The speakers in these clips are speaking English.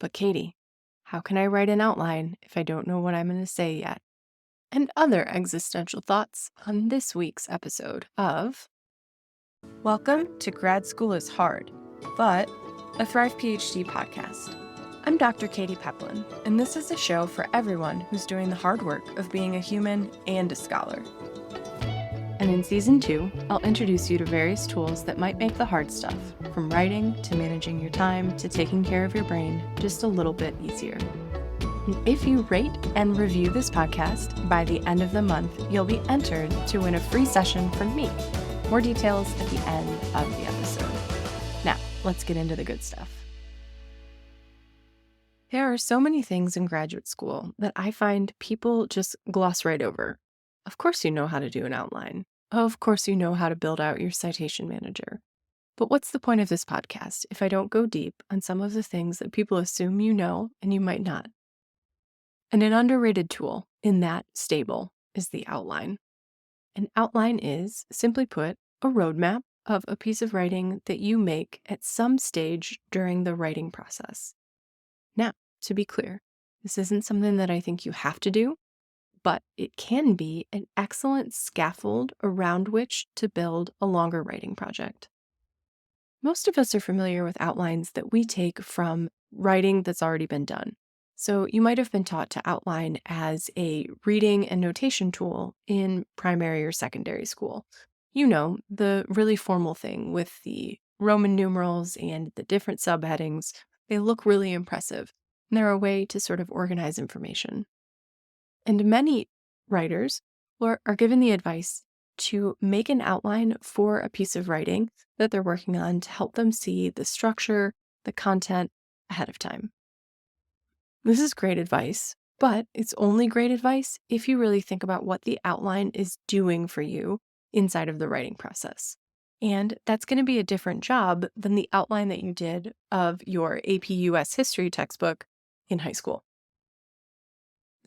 But Katie, how can I write an outline if I don't know what I'm going to say yet? And other existential thoughts on this week's episode of Welcome to Grad School is Hard, but a Thrive PhD podcast. I'm Dr. Katie Peplin, and this is a show for everyone who's doing the hard work of being a human and a scholar. And in Season 2, I'll introduce you to various tools that might make the hard stuff, from writing to managing your time to taking care of your brain, just a little bit easier. And if you rate and review this podcast, by the end of the month, you'll be entered to win a free session from me. More details at the end of the episode. Now, let's get into the good stuff. There are so many things in graduate school that I find people just gloss right over. Of course you know how to do an outline. Of course you know how to build out your citation manager. But what's the point of this podcast if I don't go deep on some of the things that people assume you know and you might not? And an underrated tool in that stable is the outline. An outline is, simply put, a roadmap of a piece of writing that you make at some stage during the writing process. Now, to be clear, this isn't something that I think you have to do, but it can be an excellent scaffold around which to build a longer writing project. Most of us are familiar with outlines that we take from writing that's already been done. So you might have been taught to outline as a reading and notation tool in primary or secondary school. You know, the really formal thing with the Roman numerals and the different subheadings. They look really impressive, and they're a way to sort of organize information. And many writers are given the advice to make an outline for a piece of writing that they're working on to help them see the structure, the content ahead of time. This is great advice, but it's only great advice if you really think about what the outline is doing for you inside of the writing process. And that's going to be a different job than the outline that you did of your AP US history textbook in high school.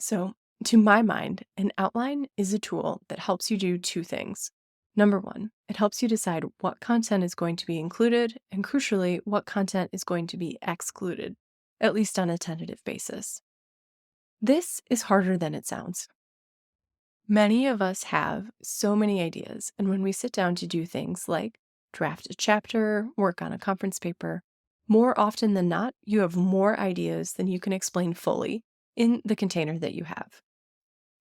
So, to my mind, an outline is a tool that helps you do two things. Number one, it helps you decide what content is going to be included, and crucially, what content is going to be excluded, at least on a tentative basis. This is harder than it sounds. Many of us have so many ideas, and when we sit down to do things like draft a chapter, work on a conference paper, more often than not, you have more ideas than you can explain fully in the container that you have.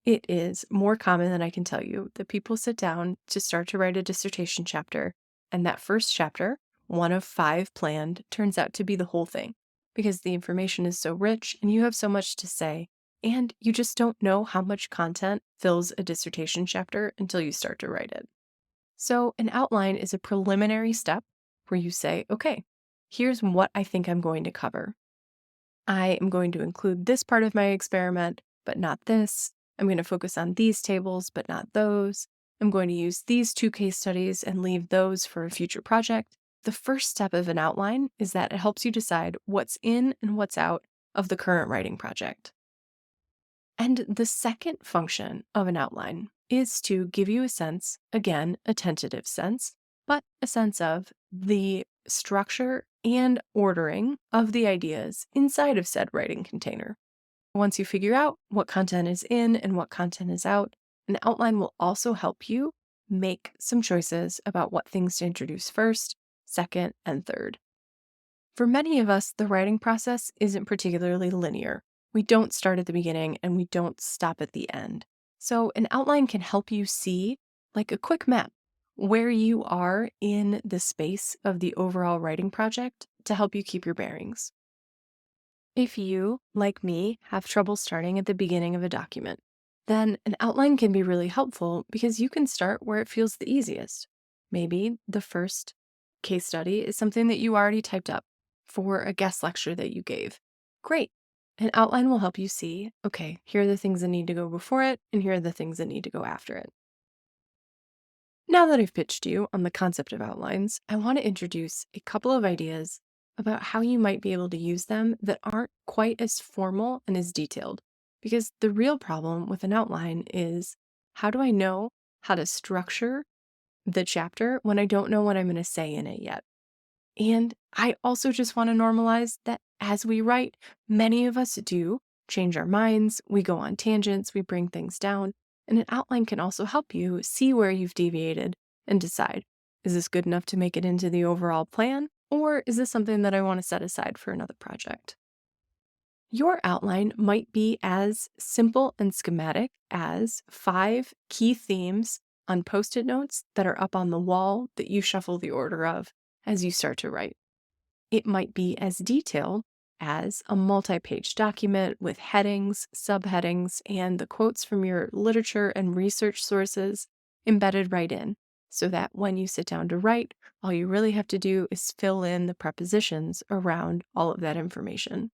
It is more common than I can tell you that people sit down to start to write a dissertation chapter, and that first chapter, one of 5 planned, turns out to be the whole thing, because the information is so rich and you have so much to say, and you just don't know how much content fills a dissertation chapter until you start to write it. So an outline is a preliminary step where you say, okay, here's what I think I'm going to cover. I am going to include this part of my experiment, but not this. I'm going to focus on these tables, but not those. I'm going to use these 2 case studies and leave those for a future project. The first step of an outline is that it helps you decide what's in and what's out of the current writing project. And the second function of an outline is to give you a sense, again, a tentative sense, but a sense of the structure and ordering of the ideas inside of said writing container. Once you figure out what content is in and what content is out, an outline will also help you make some choices about what things to introduce first, second, and third. For many of us, the writing process isn't particularly linear. We don't start at the beginning and we don't stop at the end. So an outline can help you see, like a quick map, where you are in the space of the overall writing project to help you keep your bearings. If you, like me, have trouble starting at the beginning of a document, then an outline can be really helpful because you can start where it feels the easiest. Maybe the first case study is something that you already typed up for a guest lecture that you gave. Great. An outline will help you see, okay, here are the things that need to go before it, and here are the things that need to go after it. Now that I've pitched you on the concept of outlines, I want to introduce a couple of ideas about how you might be able to use them that aren't quite as formal and as detailed. Because the real problem with an outline is, how do I know how to structure the chapter when I don't know what I'm going to say in it yet? And I also just want to normalize that as we write, many of us do change our minds, we go on tangents, we bring things down, and an outline can also help you see where you've deviated and decide, is this good enough to make it into the overall plan, or is this something that I want to set aside for another project? Your outline might be as simple and schematic as 5 key themes on Post-it notes that are up on the wall that you shuffle the order of as you start to write. It might be as detailed as a multi-page document with headings, subheadings, and the quotes from your literature and research sources embedded right in, so that when you sit down to write, all you really have to do is fill in the prepositions around all of that information.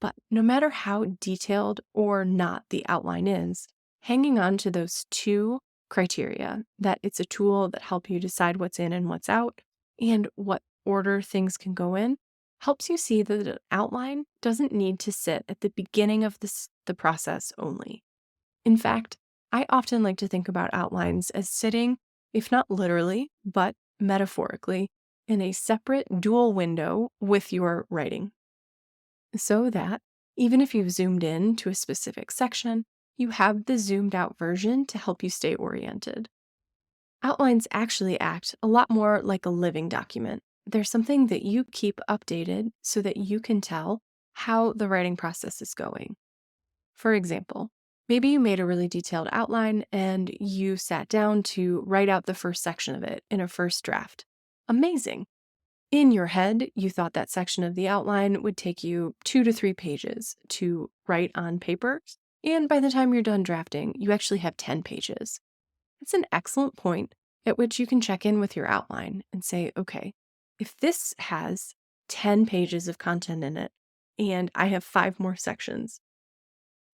But no matter how detailed or not the outline is, hanging on to those 2 criteria, that it's a tool that help you decide what's in and what's out and what order things can go in, helps you see that an outline doesn't need to sit at the beginning of the process only. In fact, I often like to think about outlines as sitting, if not literally, but metaphorically, in a separate dual window with your writing, so that even if you've zoomed in to a specific section, you have the zoomed out version to help you stay oriented. Outlines actually act a lot more like a living document. They're something that you keep updated so that you can tell how the writing process is going. For example, maybe you made a really detailed outline and you sat down to write out the first section of it in a first draft. Amazing. In your head, you thought that section of the outline would take you 2 to 3 pages to write on paper, and by the time you're done drafting, you actually have 10 pages. It's an excellent point at which you can check in with your outline and say, okay, if this has 10 pages of content in it and I have 5 more sections,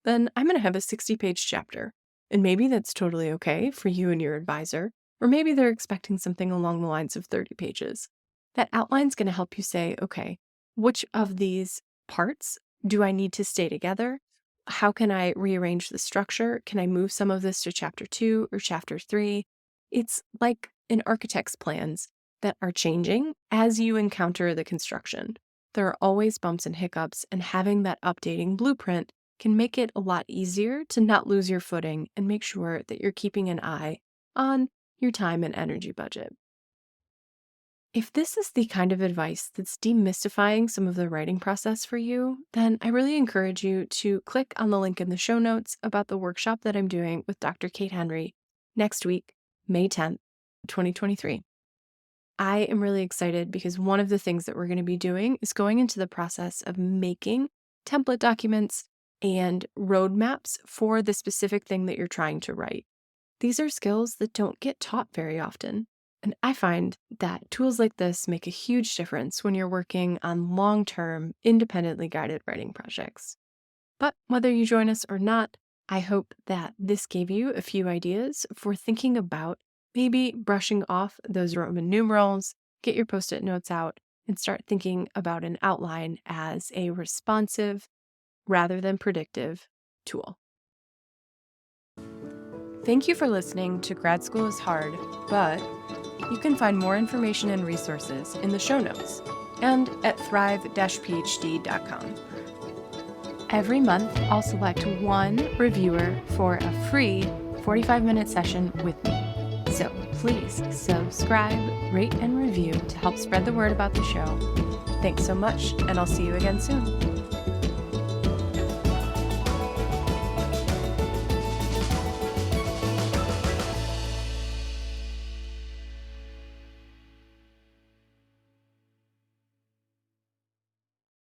then I'm going to have a 60-page chapter. And maybe that's totally okay for you and your advisor, or maybe they're expecting something along the lines of 30 pages. That outline's going to help you say, okay, which of these parts do I need to stay together? How can I rearrange the structure? Can I move some of this to chapter 2 or chapter 3? It's like an architect's plans that are changing as you encounter the construction. There are always bumps and hiccups, and having that updating blueprint can make it a lot easier to not lose your footing and make sure that you're keeping an eye on your time and energy budget. If this is the kind of advice that's demystifying some of the writing process for you, then I really encourage you to click on the link in the show notes about the workshop that I'm doing with Dr. Kate Henry next week, May 10th, 2023. I am really excited because one of the things that we're going to be doing is going into the process of making template documents and roadmaps for the specific thing that you're trying to write. These are skills that don't get taught very often. And I find that tools like this make a huge difference when you're working on long-term, independently guided writing projects. But whether you join us or not, I hope that this gave you a few ideas for thinking about maybe brushing off those Roman numerals, get your Post-it notes out, and start thinking about an outline as a responsive rather than predictive tool. Thank you for listening to Grad School is Hard, but you can find more information and resources in the show notes and at thrive-phd.com. Every month, I'll select one reviewer for a free 45-minute session with me. So please subscribe, rate, and review to help spread the word about the show. Thanks so much, and I'll see you again soon.